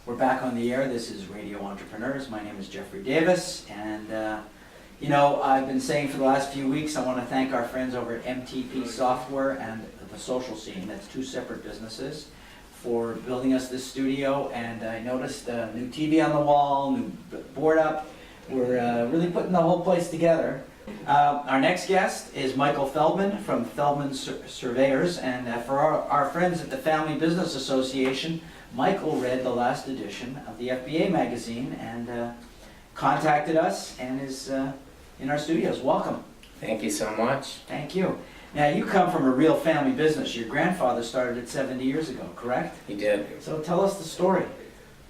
We're back on the air. This is Radio Entrepreneurs. My name is Jeffrey Davis, and I've been saying for the last few weeks I want to thank our friends over at MTP Software and the Social Scene. That's two separate businesses for building us this studio. And I noticed a new TV on the wall, new board up. We're really putting the whole place together. Our next guest is Michael Feldman from Feldman Surveyors, and for our friends at the Family Business Association, Michael read the last edition of the FBA magazine and contacted us and is in our studios. Welcome. Thank you so much. Thank you. Now, you come from a real family business. Your grandfather started it 70 years ago, correct? He did. So tell us the story.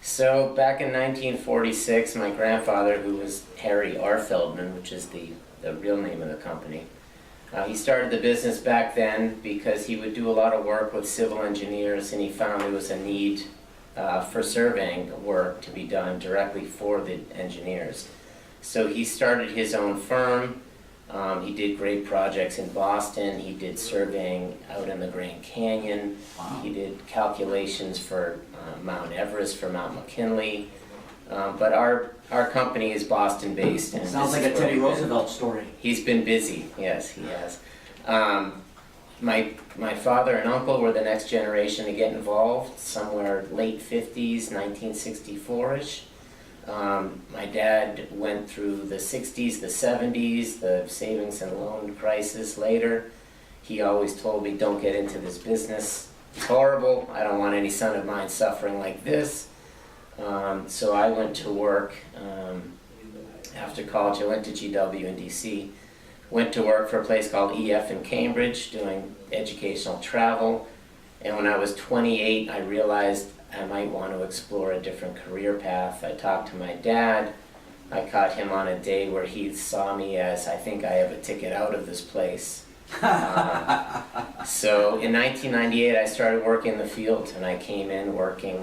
So back in 1946, my grandfather, who was Harry R. Feldman, which is the real name of the company, he started the business back then because he would do a lot of work with civil engineers, and he found there was a need for surveying work to be done directly for the engineers. So he started his own firm. He did great projects in Boston. He did surveying out in the Grand Canyon. Wow. He did calculations for Mount Everest, for Mount McKinley. But our company is Boston-based. And Sounds like a Teddy Roosevelt story. He's been busy. Yes, he has. My father and uncle were the next generation to get involved, somewhere late 50s, 1964-ish. My dad went through the 60s, the 70s, the savings and loan crisis later. He always told me, don't get into this business. It's horrible. I don't want any son of mine suffering like this. So I went to work after college. I went to GW in DC. Went to work for a place called EF in Cambridge doing educational travel. And when I was 28, I realized I might want to explore a different career path. I talked to my dad. I caught him on a day where he saw me as, I think I have a ticket out of this place. So in 1998, I started working in the field, and I came in working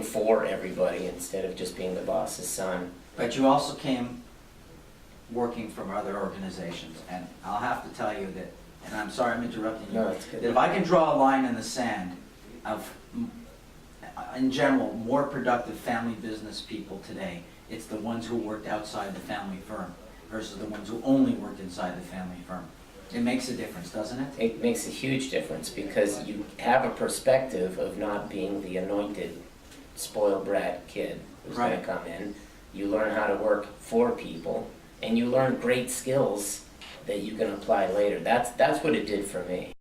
for everybody instead of just being the boss's son. But you also came working from other organizations, and I'll have to tell you that, and I'm sorry I'm interrupting you, No, it's good. that if I can draw a line in the sand of, in general, more productive family business people today, it's the ones who worked outside the family firm versus the ones who only worked inside the family firm. It makes a difference, doesn't it? It makes a huge difference because you have a perspective of not being the anointed, spoiled brat kid who's Right. going to come in. You learn how to work for people, and you learn great skills that you can apply later. That's what it did for me.